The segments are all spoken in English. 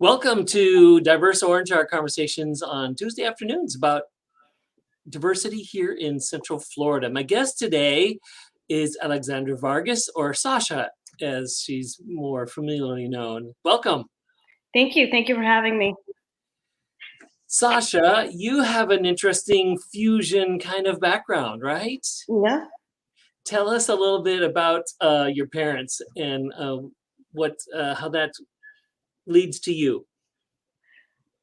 Welcome to Diverse Orange, our conversations on Tuesday afternoons about diversity here in Central Florida. My guest today is Aleksandra Vargas, or Sasha, as she's more familiarly known. Welcome. Thank you. Thank you for having me. Sasha, you have an interesting fusion kind of background, right? Yeah. Tell us a little bit about your parents and how that leads to you.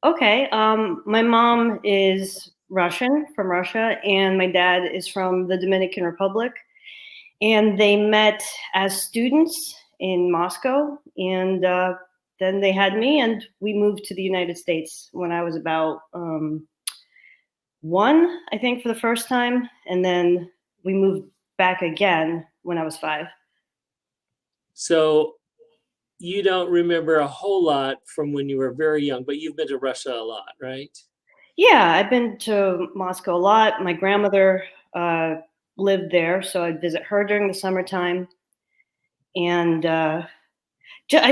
Okay. My mom is Russian, from Russia, and my dad is from the Dominican Republic. And they met as students in Moscow, and then they had me, and we moved to the United States when I was about one, I think, for the first time, and then we moved back again when I was 5. So you don't remember a whole lot from when you were very young, but you've been to Russia a lot, right? Yeah, I've been to Moscow a lot. My grandmother lived there, so I'd visit her during the summertime. And I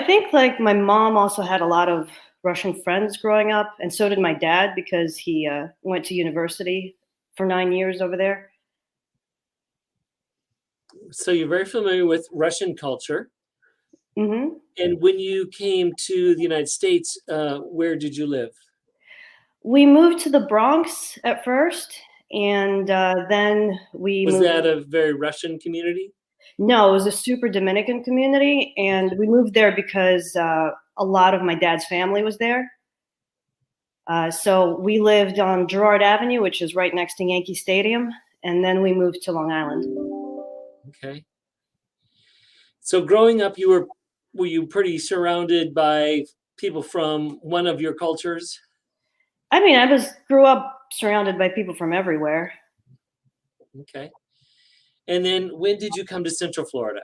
think like my mom also had a lot of Russian friends growing up, and so did my dad because he went to university for 9 years over there. So you're very familiar with Russian culture. Mm-hmm. And when you came to the United States, where did you live? We moved to the Bronx at first, and then we Was moved. that a very Russian community? No, it was a super Dominican community, and we moved there because a lot of my dad's family was there. So we lived on Girard Avenue, which is right next to Yankee Stadium, and then we moved to Long Island. Okay. So growing up, were you pretty surrounded by people from one of your cultures? I mean, grew up surrounded by people from everywhere. Okay. And then when did you come to Central Florida?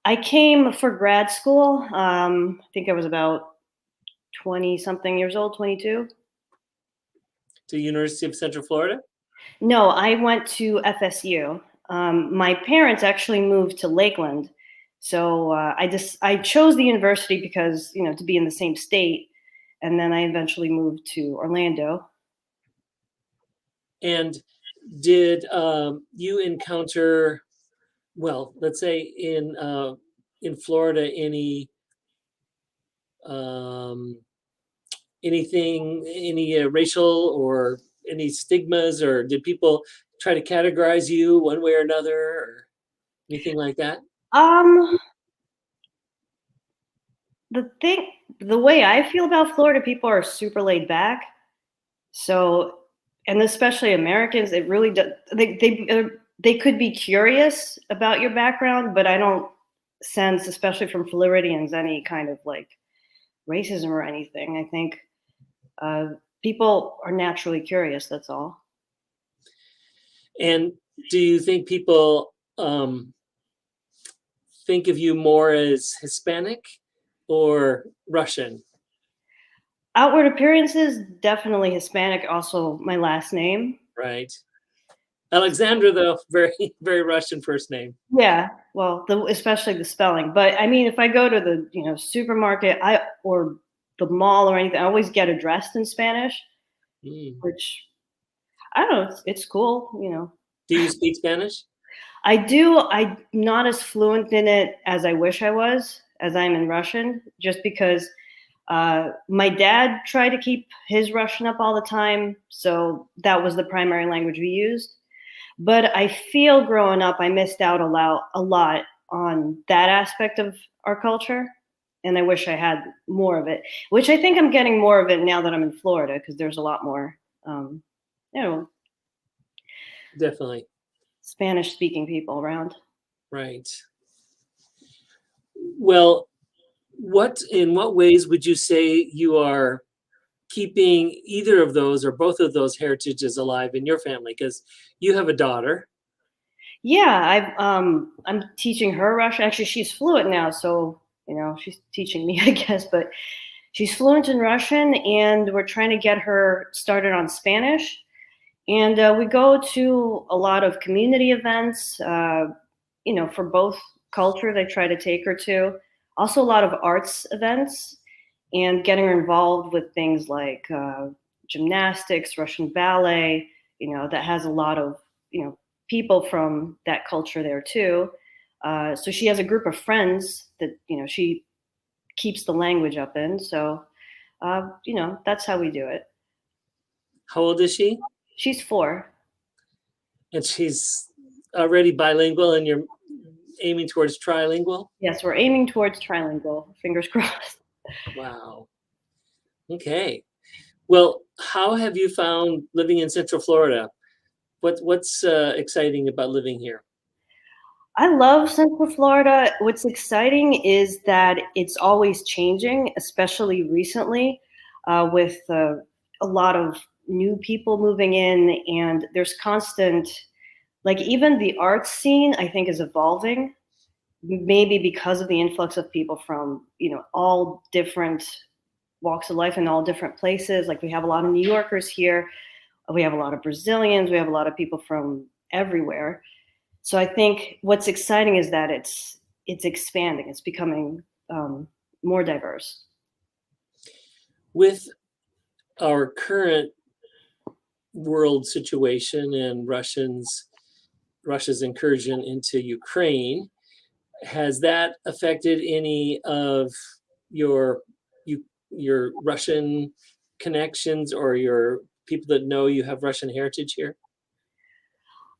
I came for grad school. I think I was about 20-something years old, 22. To University of Central Florida? No, I went to FSU. My parents actually moved to Lakeland. So I chose the university because, to be in the same state. And then I eventually moved to Orlando. And did you encounter, well, let's say in Florida, any racial or any stigmas, or did people try to categorize you one way or another, or anything like that? The way I feel about Florida, people are super laid back. So, and especially Americans, it really does. They could be curious about your background, but I don't sense, especially from Floridians, any kind of like racism or anything. I think people are naturally curious. That's all. And do you think people think of you more as Hispanic or Russian? Outward appearances, definitely Hispanic. Also, my last name. Right. Aleksandra, though, very, very Russian first name. Yeah, well, especially the spelling. But I mean, if I go to the supermarket, or the mall or anything, I always get addressed in Spanish, which I don't know. It's cool, Do you speak Spanish? I do. I'm not as fluent in it as I wish I was, as I'm in Russian, just because my dad tried to keep his Russian up all the time, so that was the primary language we used. But I feel growing up, I missed out a lot on that aspect of our culture, and I wish I had more of it, which I think I'm getting more of it now that I'm in Florida, because there's a lot more, Definitely. Spanish-speaking people around. Right. Well, in what ways would you say you are keeping either of those or both of those heritages alive in your family? Because you have a daughter. Yeah, I'm teaching her Russian. Actually, she's fluent now, so she's teaching me, I guess. But she's fluent in Russian, and we're trying to get her started on Spanish. And we go to a lot of community events, for both cultures. I try to take her to. Also, a lot of arts events. and getting her involved with things like gymnastics, Russian ballet, that has a lot of, people from that culture there too. So she has a group of friends that, she keeps the language up in. So, that's how we do it. How old is she? She's 4. And she's already bilingual, and you're aiming towards trilingual? Yes, we're aiming towards trilingual. Fingers crossed. Wow. Okay. Well, how have you found living in Central Florida? What's exciting about living here? I love Central Florida. What's exciting is that it's always changing, especially recently, with a lot of new people moving in, and there's constant, like, even the arts scene, I think, is evolving, maybe because of the influx of people from, all different walks of life in all different places. Like, we have a lot of New Yorkers here, we have a lot of Brazilians, we have a lot of people from everywhere. So I think what's exciting is that it's expanding. It's becoming more diverse. With our current world situation and Russia's incursion into Ukraine, has that affected any of your Russian connections or your people that know you have Russian heritage here?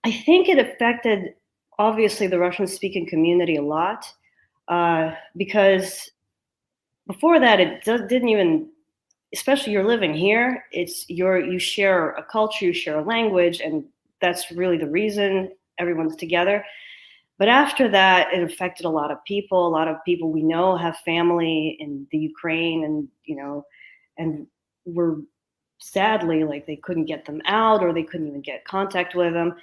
I think it affected, obviously, the Russian-speaking community a lot, because before that, didn't even, especially you're living here, you share a culture, you share a language, and that's really the reason everyone's together. But after that, it affected a lot of people. A lot of people we know have family in the Ukraine, and and were sadly, like, they couldn't get them out, or they couldn't even get contact with them.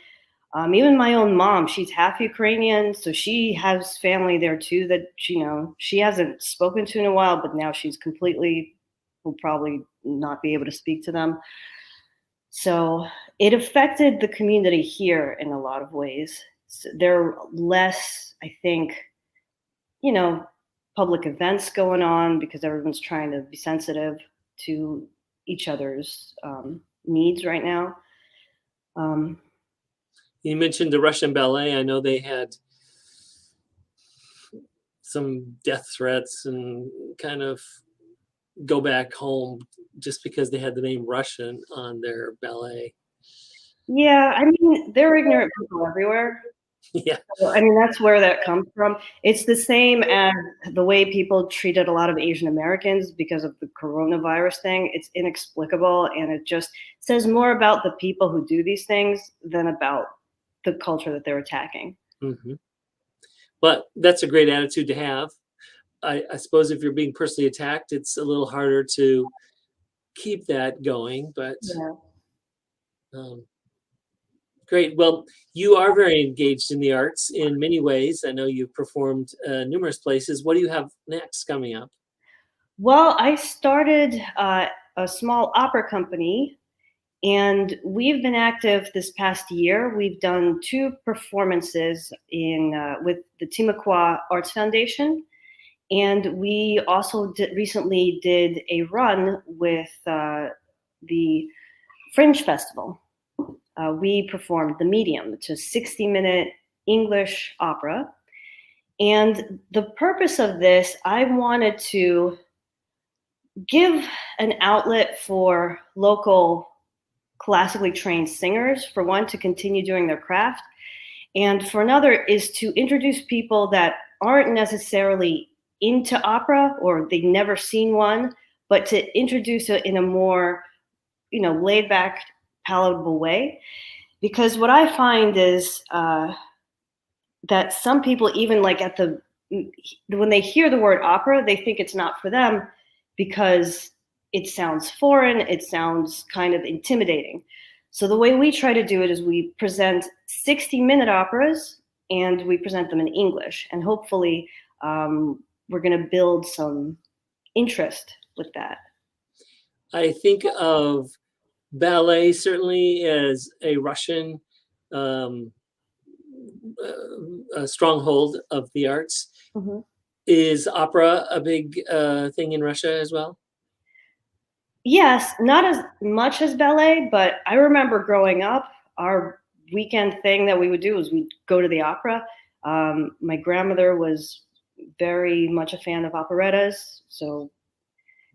Even my own mom, she's half Ukrainian, so she has family there too that she hasn't spoken to in a while, but now she's will probably not be able to speak to them. So it affected the community here in a lot of ways. So there are less, I think, public events going on because everyone's trying to be sensitive to each other's needs right now. You mentioned the Russian Ballet. I know they had some death threats and kind of go back home just because they had the name Russian on their ballet. Yeah, I mean, they're ignorant people everywhere. Yeah. So, I mean, that's where that comes from. It's the same as the way people treated a lot of Asian Americans because of the coronavirus thing. It's inexplicable, and it just says more about the people who do these things than about the culture that they're attacking. Mm-hmm. But that's a great attitude to have. I suppose if you're being personally attacked, it's a little harder to keep that going, but yeah. Great. Well, you are very engaged in the arts in many ways. I know you've performed numerous places. What do you have next coming up? Well, I started a small opera company, and we've been active this past year. We've done 2 performances with the Timucua Arts Foundation, and we also recently did a run with the Fringe Festival. We performed The Medium, which is a 60-minute English opera. And the purpose of this, I wanted to give an outlet for local classically trained singers, for one, to continue doing their craft, and for another is to introduce people that aren't necessarily into opera or they've never seen one, but to introduce it in a more, laid back, palatable way. Because what I find is that some people, even like when they hear the word opera, they think it's not for them because it sounds foreign, it sounds kind of intimidating. So the way we try to do it is we present 60-minute operas, and we present them in English, and hopefully we're going to build some interest with that. I think of ballet certainly as a Russian a stronghold of the arts. Mm-hmm. Is opera a big thing in Russia as well? Yes, not as much as ballet, but I remember growing up, our weekend thing that we would do was we'd go to the opera. My grandmother was very much a fan of operettas, so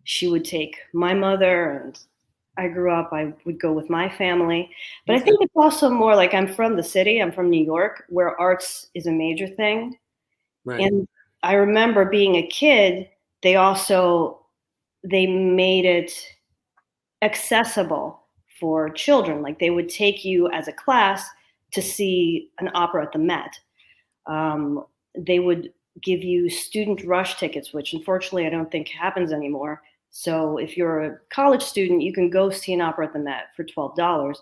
she would take my mother, and I grew up, I would go with my family. But I Okay. think it's also more like I'm from the city, I'm from New York, where arts is a major thing. Right. And I remember being a kid, they also they made it accessible for children. Like they would take you as a class to see an opera at the Met. They would give you student rush tickets, which unfortunately I don't think happens anymore. So if you're a college student, you can go see an opera at the Met for $12.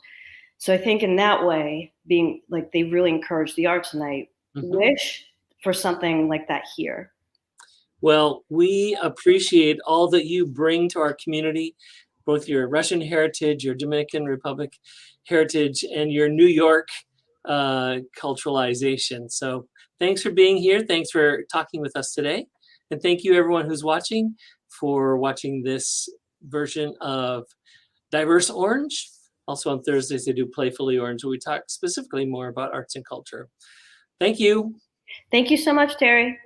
So I think in that way, being like they really encourage the arts, and I wish for something like that here. Well, we appreciate all that you bring to our community, both your Russian heritage, your Dominican Republic heritage, and your New York culturalization. So thanks for being here. Thanks for talking with us today. And thank you everyone who's watching for watching this version of Diverse Orange. Also on Thursdays, they do Playfully Orange, where we talk specifically more about arts and culture. Thank you. Thank you so much, Terry.